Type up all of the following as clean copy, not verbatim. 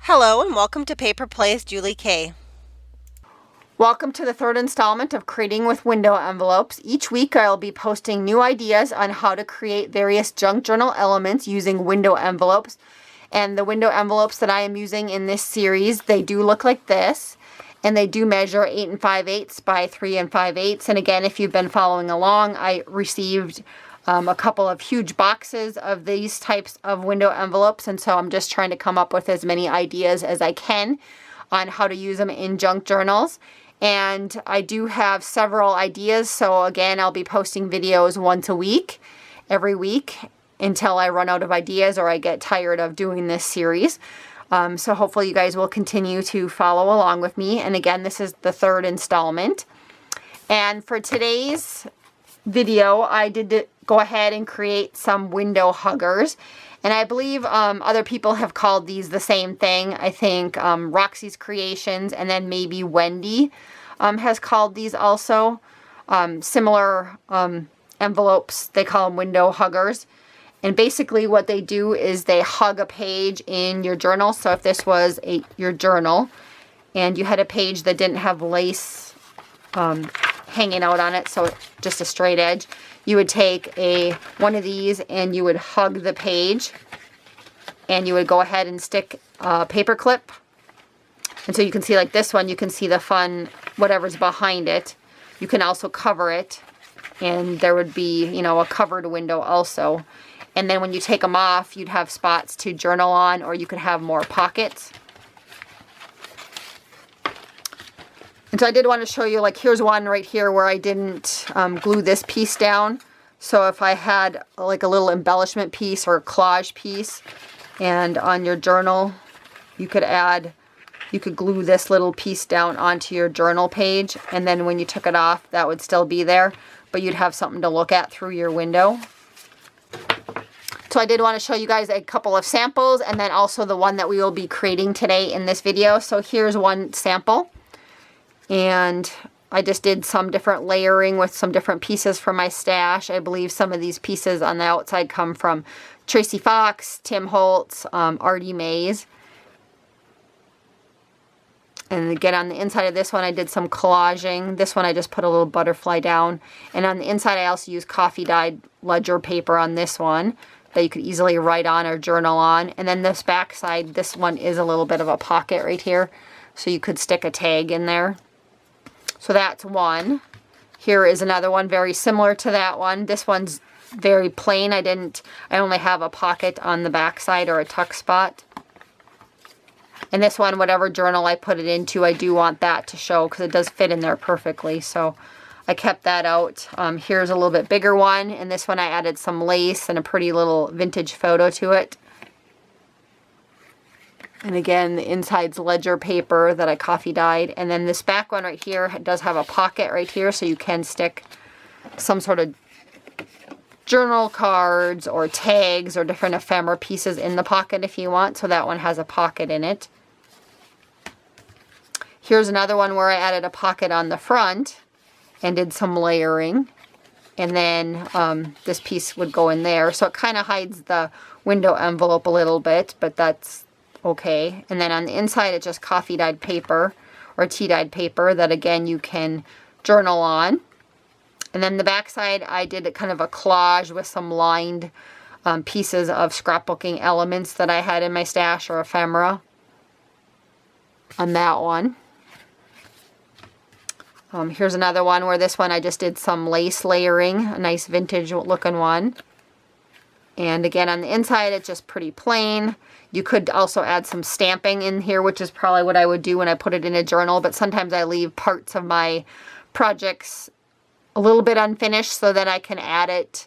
Hello and welcome to Paper Plays Julie K. Welcome to the third installment of Creating with Window Envelopes. Each week I'll be posting new ideas on how to create various junk journal elements using window envelopes. And the window envelopes that I am using in this series, they do look like this. And they do measure 8 5/8 by 3 5/8. And again, if you've been following along, I received a couple of huge boxes of these types of window envelopes, and so I'm just trying to come up with as many ideas as I can on how to use them in junk journals. And I do have several ideas, so again, I'll be posting videos once a week, every week, until I run out of ideas or I get tired of doing this series. So hopefully you guys will continue to follow along with me. And again, this is the third installment. And for today's video, I did go ahead and create some window huggers. And I believe other people have called these the same thing. I think Roxy's Creations and then maybe Wendy has called these also. Similar envelopes, they call them window huggers. And basically what they do is they hug a page in your journal. So if this was your journal and you had a page that didn't have lace hanging out on it, so just a straight edge, you would take one of these and you would hug the page, and you would go ahead and stick a paper clip. And so you can see, like this one, you can see the fun whatever's behind it. You can also cover it, and there would be, you know, a covered window also. And then when you take them off, you'd have spots to journal on, or you could have more pockets. And so I did want to show you, like here's one right here where I didn't glue this piece down. So if I had like a little embellishment piece or a collage piece, and on your journal, you could glue this little piece down onto your journal page, and then when you took it off, that would still be there, but you'd have something to look at through your window. So I did want to show you guys a couple of samples, and then also the one that we will be creating today in this video. So here's one sample. And I just did some different layering with some different pieces from my stash. I believe some of these pieces on the outside come from Tracy Fox, Tim Holtz, Artie Mays. And again, on the inside of this one, I did some collaging. This one, I just put a little butterfly down. And on the inside, I also used coffee dyed ledger paper on this one that you could easily write on or journal on. And then this back side, this one is a little bit of a pocket right here, so you could stick a tag in there. So that's one. Here is another one very similar to that one. This one's very plain. I only have a pocket on the back side or a tuck spot. And this one, whatever journal I put it into, I do want that to show because it does fit in there perfectly. So I kept that out. Here's a little bit bigger one. And this one I added some lace and a pretty little vintage photo to it. And again, the inside's ledger paper that I coffee dyed. And then this back one right here does have a pocket right here, so you can stick some sort of journal cards or tags or different ephemera pieces in the pocket if you want. So that one has a pocket in it. Here's another one where I added a pocket on the front and did some layering. And then this piece would go in there. So it kind of hides the window envelope a little bit, but that's okay. And then on the inside, it's just coffee dyed paper or tea dyed paper that again you can journal on. And then the back side, I did kind of a collage with some lined pieces of scrapbooking elements that I had in my stash or ephemera on that one. Here's another one where this one I just did some lace layering, a nice vintage looking one. And again, on the inside, it's just pretty plain. You could also add some stamping in here, which is probably what I would do when I put it in a journal. But sometimes I leave parts of my projects a little bit unfinished so that I can add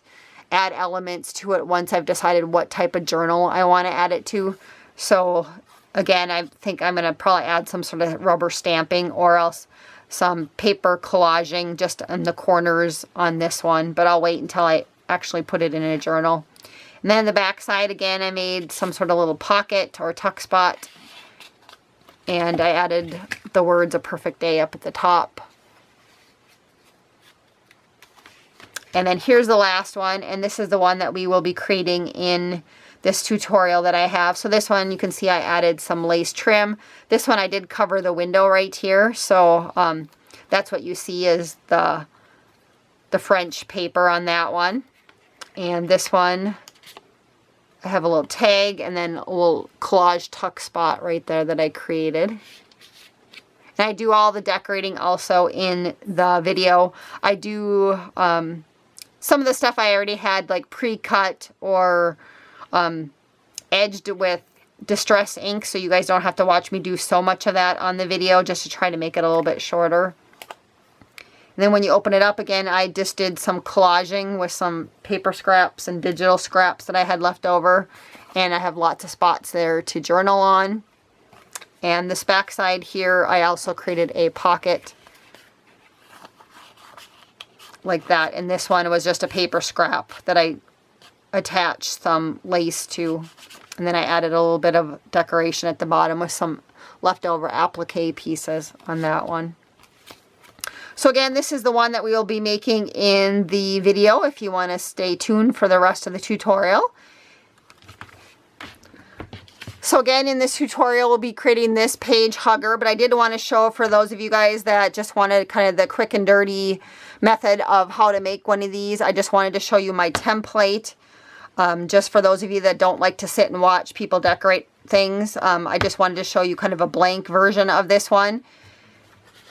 elements to it once I've decided what type of journal I want to add it to. So again, I think I'm going to probably add some sort of rubber stamping or else some paper collaging just in the corners on this one. But I'll wait until I actually put it in a journal. And then the back side, again, I made some sort of little pocket or tuck spot. And I added the words "A Perfect Day" up at the top. And then here's the last one. And this is the one that we will be creating in this tutorial that I have. So this one, you can see I added some lace trim. This one I did cover the window right here. So that's what you see is the French paper on that one. And this one, I have a little tag and then a little collage tuck spot right there that I created. And I do all the decorating also in the video. I do some of the stuff I already had like pre-cut or edged with distress ink, so you guys don't have to watch me do so much of that on the video, just to try to make it a little bit shorter. And then when you open it up again, I just did some collaging with some paper scraps and digital scraps that I had left over. And I have lots of spots there to journal on. And this back side here, I also created a pocket like that. And this one was just a paper scrap that I attached some lace to. And then I added a little bit of decoration at the bottom with some leftover applique pieces on that one. So again, this is the one that we will be making in the video if you want to stay tuned for the rest of the tutorial. So again, in this tutorial, we'll be creating this page hugger, but I did want to show for those of you guys that just wanted kind of the quick and dirty method of how to make one of these. I just wanted to show you my template. Just for those of you that don't like to sit and watch people decorate things, I just wanted to show you kind of a blank version of this one.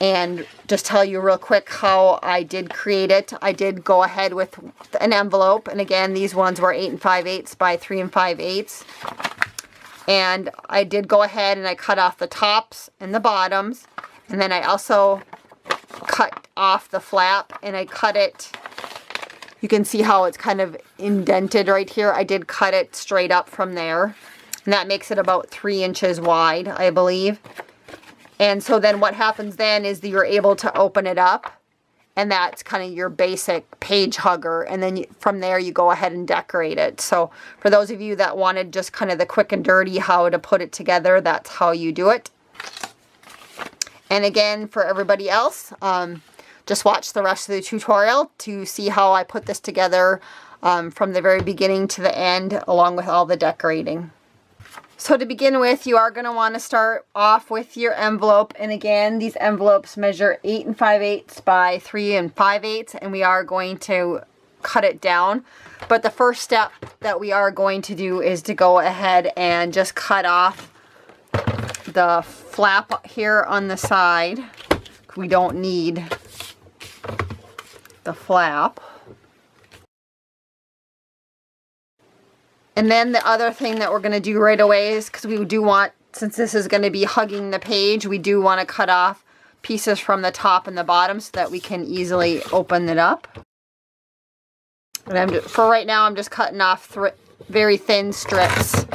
And just tell you real quick how I did create it. I did go ahead with an envelope. And again, these ones were 8 5/8 by 3 5/8. And I did go ahead and I cut off the tops and the bottoms. And then I also cut off the flap and I cut it. You can see how it's kind of indented right here. I did cut it straight up from there. And that makes it about 3 inches wide, I believe. And so then what happens then is that you're able to open it up, and that's kind of your basic page hugger. And then from there you go ahead and decorate it. So for those of you that wanted just kind of the quick and dirty how to put it together, that's how you do it. And again, for everybody else, just watch the rest of the tutorial to see how I put this together from the very beginning to the end, along with all the decorating. So to begin with, you are going to want to start off with your envelope. And again, these envelopes measure 8 5/8 by 3 5/8, and we are going to cut it down. But the first step that we are going to do is to go ahead and just cut off the flap here on the side. We don't need the flap. And then the other thing that we're going to do right away is, because we do want, since this is going to be hugging the page, we do want to cut off pieces from the top and the bottom so that we can easily open it up. And for right now, I'm just cutting off very thin strips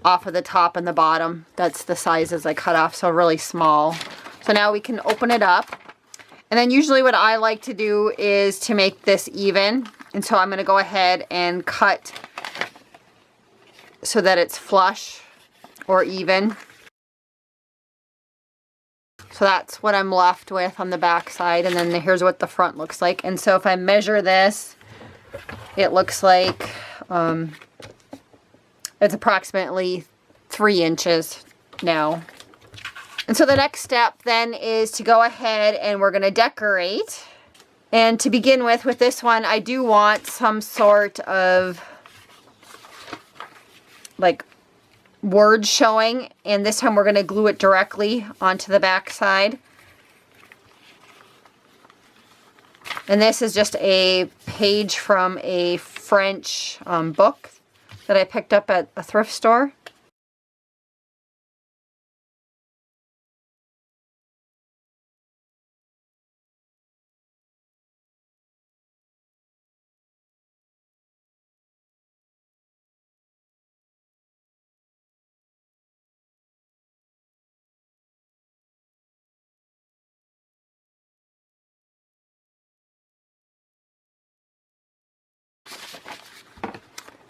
off of the top and the bottom. That's the sizes I cut off, so really small. So now we can open it up. And then usually what I like to do is to make this even. And so I'm going to go ahead and cut so that it's flush or even. So that's what I'm left with on the back side, and then here's what the front looks like. And so if I measure this, it looks like it's approximately 3 inches now. And so the next step then is to go ahead and we're going to decorate. And to begin with this one, I do want some sort of like words showing, and this time we're going to glue it directly onto the back side. And this is just a page from a French book that I picked up at a thrift store.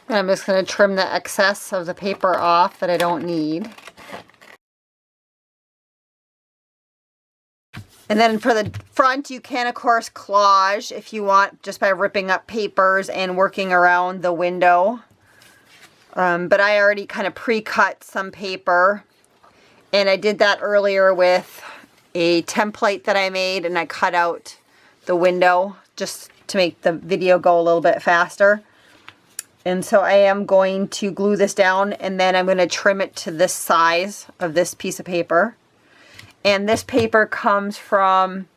And I'm just going to trim the excess of the paper off that I don't need. And then for the front, you can, of course, collage if you want, just by ripping up papers and working around the window. But I already kind of pre-cut some paper, and I did that earlier with a template that I made, and I cut out the window just to make the video go a little bit faster. And so I am going to glue this down, and then I'm going to trim it to this size of this piece of paper. And this paper comes from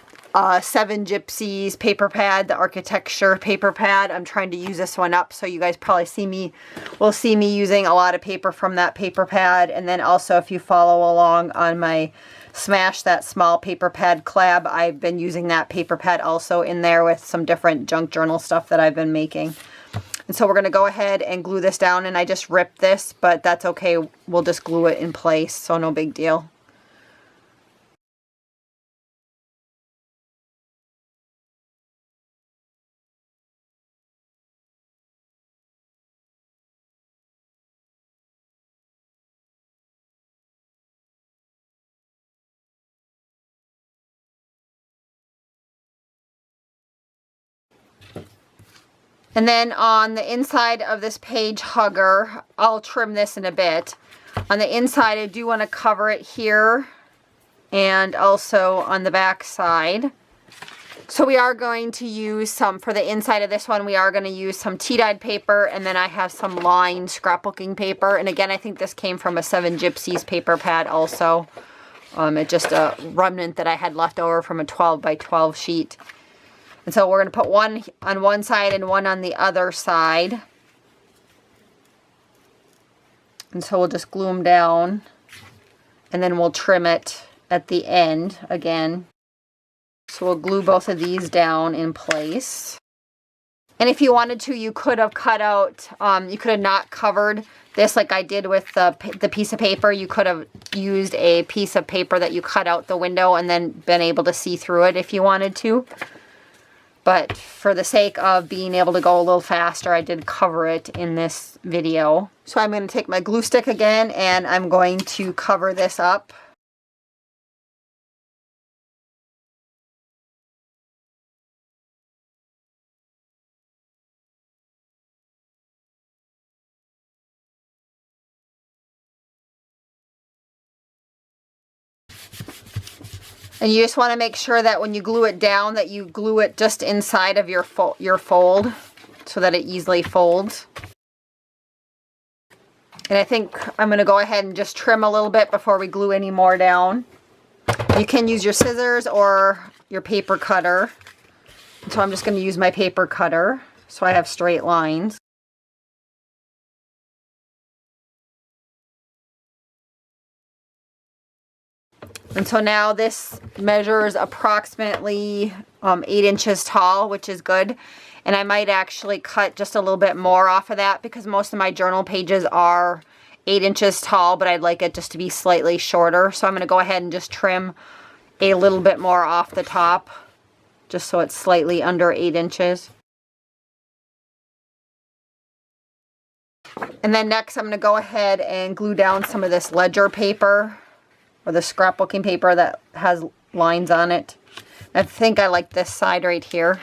Seven Gypsies paper pad, the architecture paper pad. I'm trying to use this one up, so you guys probably will see me using a lot of paper from that paper pad. And then also, if you follow along on my Smash That Small paper pad collab, I've been using that paper pad also in there with some different junk journal stuff that I've been making. And so we're going to go ahead and glue this down, and I just ripped this, but that's okay. We'll just glue it in place, so no big deal. And then on the inside of this page hugger, I'll trim this in a bit. On the inside, I do want to cover it here and also on the back side. So we are going to use some, for the inside of this one, we are going to use some tea-dyed paper, and then I have some lined scrapbooking paper. And again, I think this came from a Seven Gypsies paper pad also. It's just a remnant that I had left over from a 12 by 12 sheet. And so we're going to put one on one side and one on the other side. And so we'll just glue them down, and then we'll trim it at the end again. So we'll glue both of these down in place. And if you wanted to, you could have cut out, you could have not covered this like I did with the piece of paper. You could have used a piece of paper that you cut out the window and then been able to see through it if you wanted to. But for the sake of being able to go a little faster, I did cover it in this video. So I'm going to take my glue stick again, and I'm going to cover this up. And you just want to make sure that when you glue it down, that you glue it just inside of your fold so that it easily folds. And I think I'm going to go ahead and just trim a little bit before we glue any more down. You can use your scissors or your paper cutter. So I'm just going to use my paper cutter so I have straight lines. And so now this measures approximately 8 inches tall, which is good. And I might actually cut just a little bit more off of that because most of my journal pages are 8 inches tall, but I'd like it just to be slightly shorter. So I'm going to go ahead and just trim a little bit more off the top, just so it's slightly under 8 inches. And then next I'm going to go ahead and glue down some of this ledger paper, or the scrapbooking paper that has lines on it. I think I like this side right here.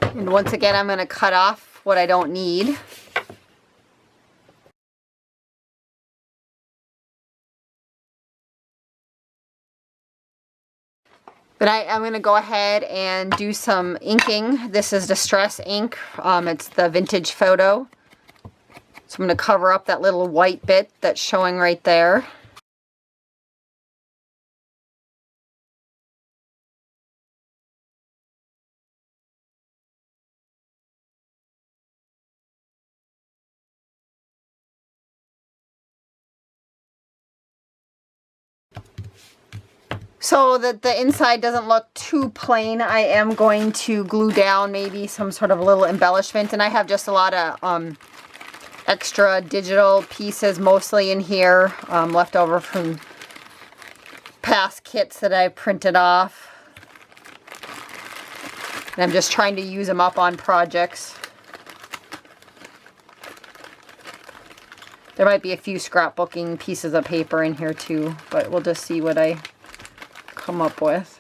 And once again, I'm going to cut off what I don't need. But I'm going to go ahead and do some inking. This is Distress ink. It's the Vintage Photo. So I'm going to cover up that little white bit that's showing right there. So that the inside doesn't look too plain, I am going to glue down maybe some sort of little embellishment. And I have just a lot of extra digital pieces mostly in here, left over from past kits that I printed off. And I'm just trying to use them up on projects. There might be a few scrapbooking pieces of paper in here too, but we'll just see what I come up with.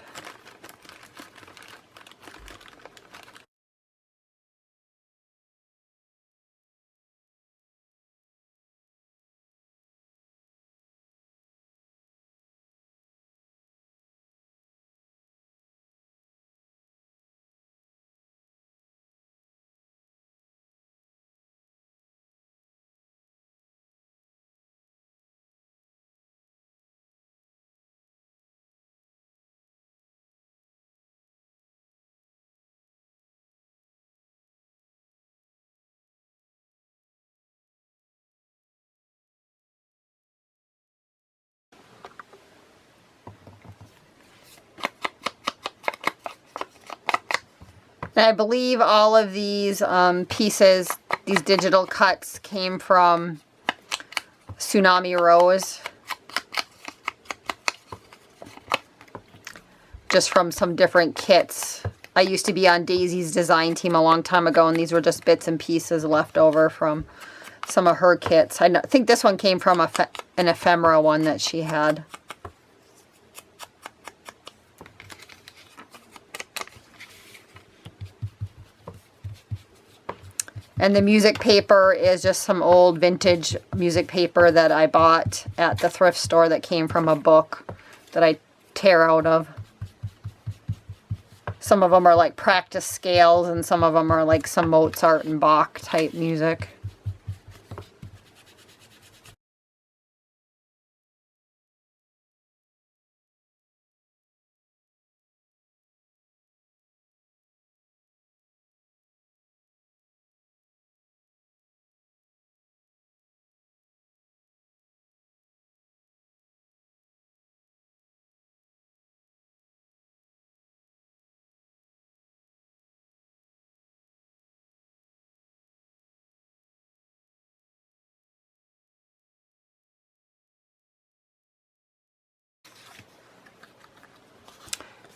And I believe all of these pieces, these digital cuts, came from Tsunami Rose. Just from some different kits. I used to be on Daisy's design team a long time ago, and these were just bits and pieces left over from some of her kits. I think this one came from an ephemera one that she had. And the music paper is just some old vintage music paper that I bought at the thrift store that came from a book that I tear out of. Some of them are like practice scales, and some of them are like some Mozart and Bach type music.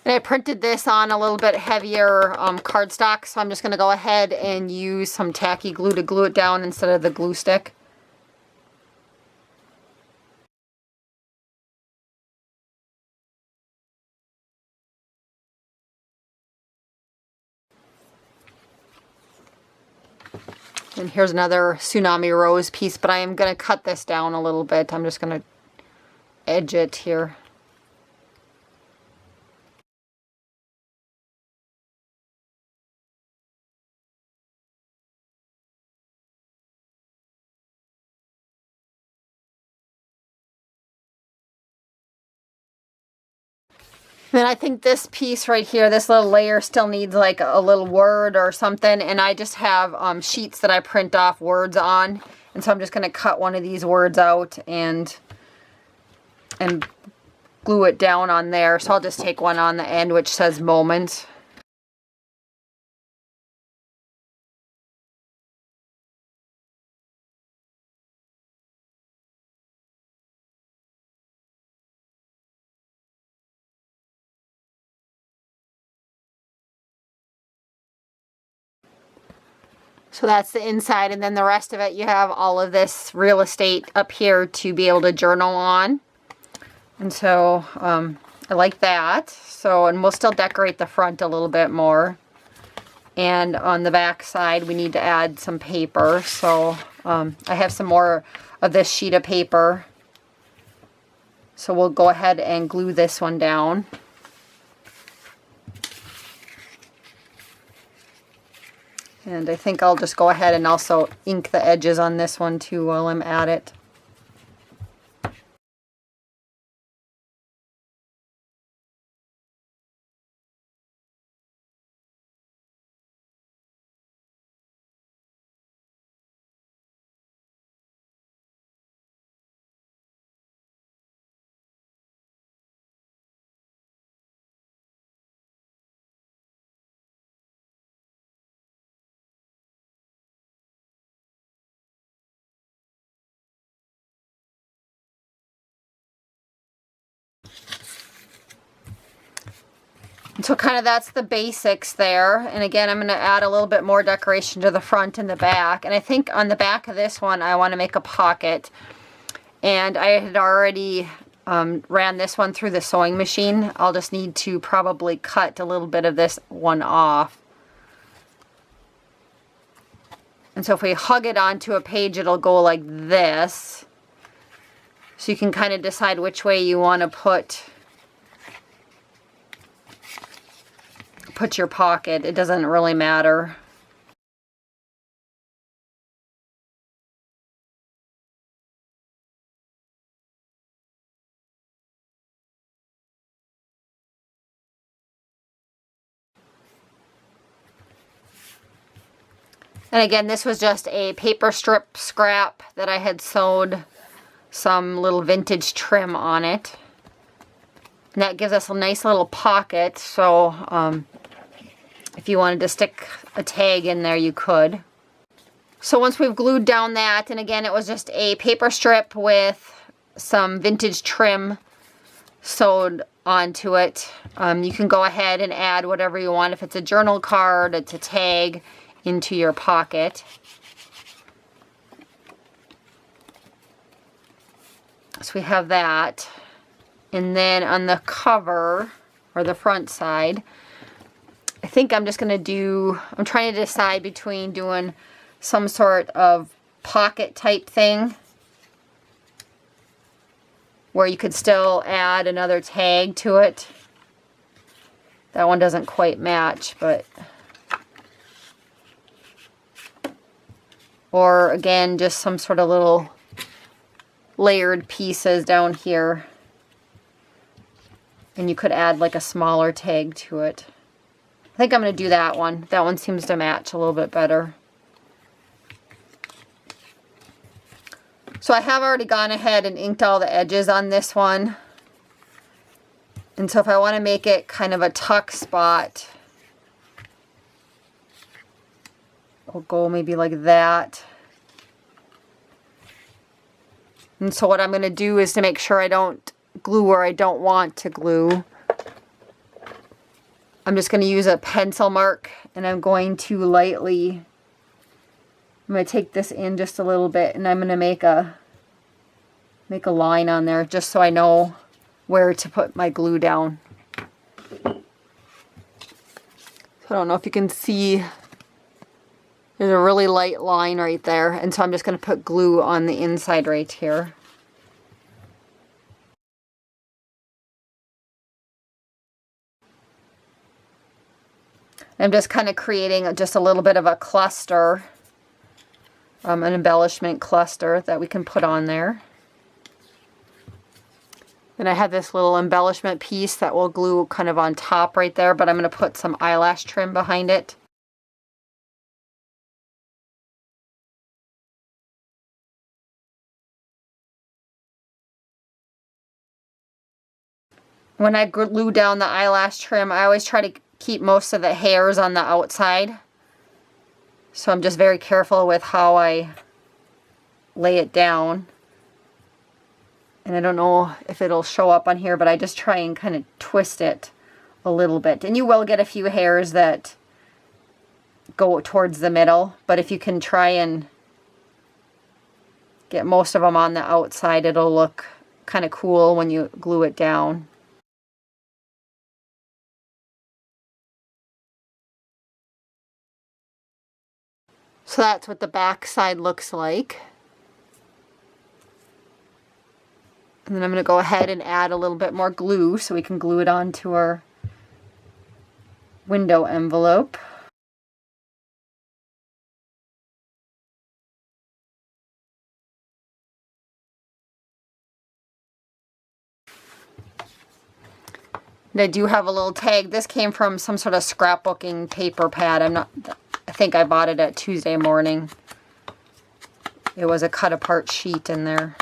And I printed this on a little bit heavier cardstock, so I'm just going to go ahead and use some tacky glue to glue it down instead of the glue stick. And here's another Tsunami Rose piece, but I am going to cut this down a little bit. I'm just going to edge it here. Then I think this piece right here, this little layer still needs like a little word or something, and I just have sheets that I print off words on, and so I'm just going to cut one of these words out and glue it down on there. So I'll just take one on the end which says moment. So that's the inside, and then the rest of it you have all of this real estate up here to be able to journal on. And so I like that. So, and we'll still decorate the front a little bit more. And on the back side we need to add some paper. So I have some more of this sheet of paper. So we'll go ahead and glue this one down. And I think I'll just go ahead and also ink the edges on this one too while I'm at it. So kind of that's the basics there. And again, I'm going to add a little bit more decoration to the front and the back. And I think on the back of this one, I want to make a pocket. And I had already ran this one through the sewing machine. I'll just need to probably cut a little bit of this one off. And so if we hug it onto a page, it'll go like this. So you can kind of decide which way you want to put your pocket. It doesn't really matter. And again, this was just a paper strip scrap that I had sewed some little vintage trim on it. And that gives us a nice little pocket, so if you wanted to stick a tag in there, you could. So once we've glued down that, and again, it was just a paper strip with some vintage trim sewed onto it. You can go ahead and add whatever you want. If it's a journal card, it's a tag into your pocket. So we have that. And then on the cover, or the front side, I think I'm just going to do, I'm trying to decide between doing some sort of pocket type thing where you could still add another tag to it. That one doesn't quite match, but... Or again, just some sort of little layered pieces down here. And you could add like a smaller tag to it. I think I'm going to do that one. That one seems to match a little bit better. So I have already gone ahead and inked all the edges on this one. And so if I want to make it kind of a tuck spot, I'll go maybe like that. And so what I'm going to do is to make sure I don't glue where I don't want to glue. I'm just going to use a pencil mark, and I'm going to lightly, I'm going to take this in just a little bit, and I'm going to make a line on there just so I know where to put my glue down. So I don't know if you can see, there's a really light line right there, and so I'm just going to put glue on the inside right here. I'm just kind of creating just a little bit of a cluster, an embellishment cluster that we can put on there. Then I have this little embellishment piece that will glue kind of on top right there, but I'm going to put some eyelash trim behind it. When I glue down the eyelash trim, I always try to keep most of the hairs on the outside. So I'm just very careful with how I lay it down. And I don't know if it'll show up on here, but I just try and kind of twist it a little bit. And you will get a few hairs that go towards the middle, but if you can try and get most of them on the outside, it'll look kind of cool when you glue it down. So that's what the back side looks like. And then I'm going to go ahead and add a little bit more glue so we can glue it onto our window envelope. And I do have a little tag. This came from some sort of scrapbooking paper pad. I think I bought it at Tuesday Morning. It was a cut apart sheet in there.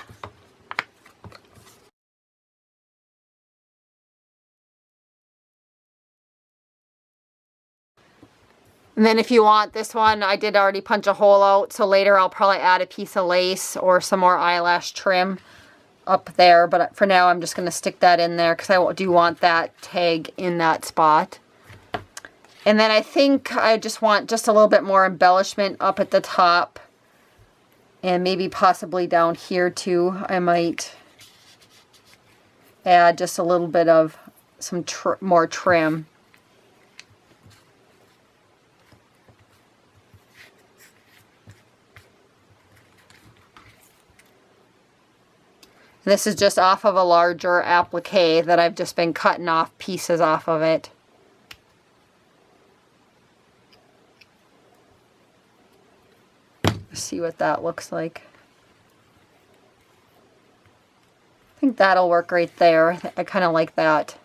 And then if you want this one, I did already punch a hole out, so later I'll probably add a piece of lace or some more eyelash trim up there. But for now, I'm just going to stick that in there because I do want that tag in that spot. And then I think I just want just a little bit more embellishment up at the top. And maybe possibly down here too. I might add just a little bit of some more trim. This is just off of a larger applique that I've just been cutting off pieces off of it. See what that looks like. I think that'll work right there. I kind of like that.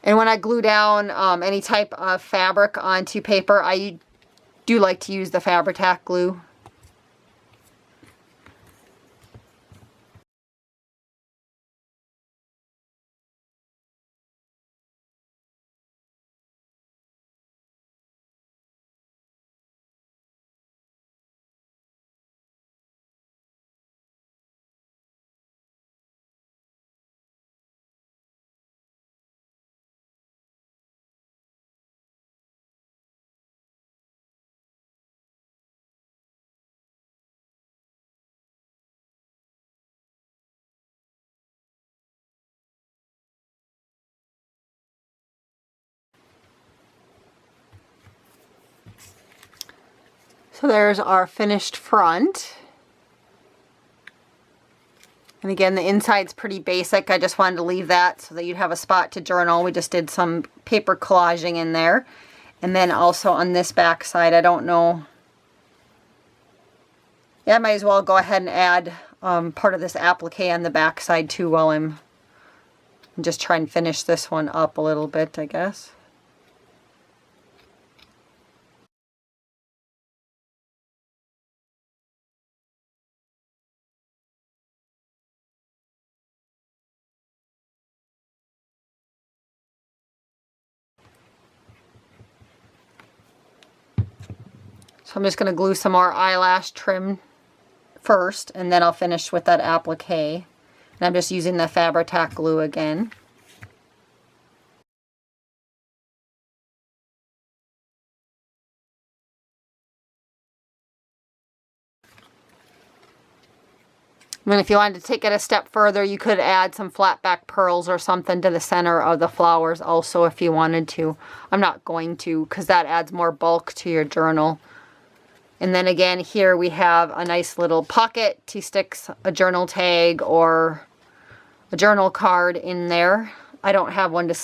And when I glue down any type of fabric onto paper, I do like to use the Fabri-Tac glue. So there's our finished front. And again, the inside's pretty basic. I just wanted to leave that so that you'd have a spot to journal. We just did some paper collaging in there. And then also on this back side, I don't know. Yeah, I might as well go ahead and add part of this applique on the back side too while I'm just trying to finish this one up a little bit, I guess. So I'm just going to glue some more eyelash trim first, and then I'll finish with that applique. And I'm just using the Fabri-Tac glue again. And if you wanted to take it a step further, you could add some flat back pearls or something to the center of the flowers also if you wanted to. I'm not going to because that adds more bulk to your journal. And then again, here we have a nice little pocket to stick a journal tag or a journal card in there. I don't have one to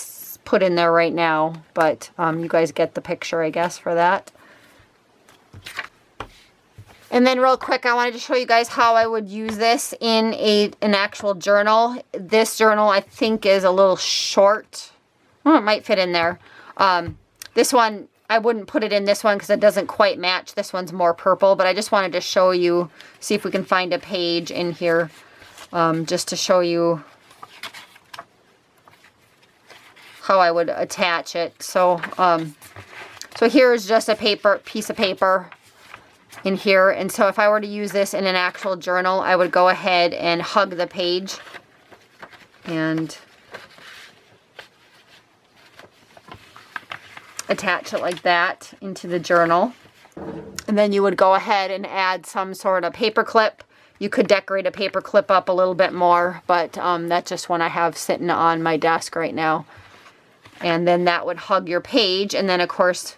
put in there right now, but you guys get the picture, I guess, for that. And then real quick, I wanted to show you guys how I would use this in an actual journal. This journal, I think, is a little short. Oh, it might fit in there. This one, I wouldn't put it in this one because it doesn't quite match. This one's more purple, but I just wanted to show you, see if we can find a page in here just to show you how I would attach it. So, so here's just a piece of paper in here, and so if I were to use this in an actual journal, I would go ahead and hug the page and attach it like that into the journal. And then you would go ahead and add some sort of paper clip. You could decorate a paper clip up a little bit more, but that's just one I have sitting on my desk right now. And then that would hug your page, and then of course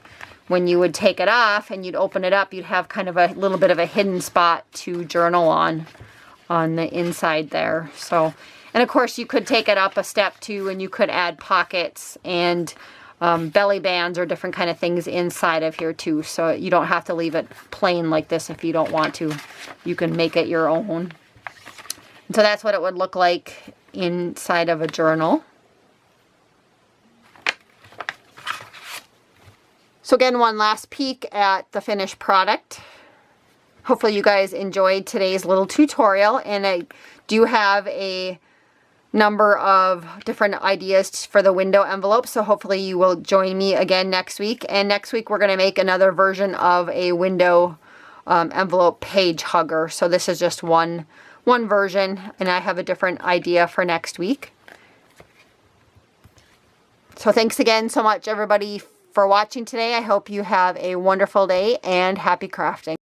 when you would take it off and you'd open it up, you'd have kind of a little bit of a hidden spot to journal on the inside there. So, and of course you could take it up a step too, and you could add pockets and belly bands or different kind of things inside of here too. So you don't have to leave it plain like this if you don't want to. You can make it your own. And so that's what it would look like inside of a journal. So again, one last peek at the finished product. Hopefully you guys enjoyed today's little tutorial, and I do have a number of different ideas for the window envelope, so hopefully you will join me again next week. And next week we're going to make another version of a window envelope page hugger. So this is just one one version, and I have a different idea for next week. So thanks again so much, everybody, for watching today. I hope you have a wonderful day and happy crafting.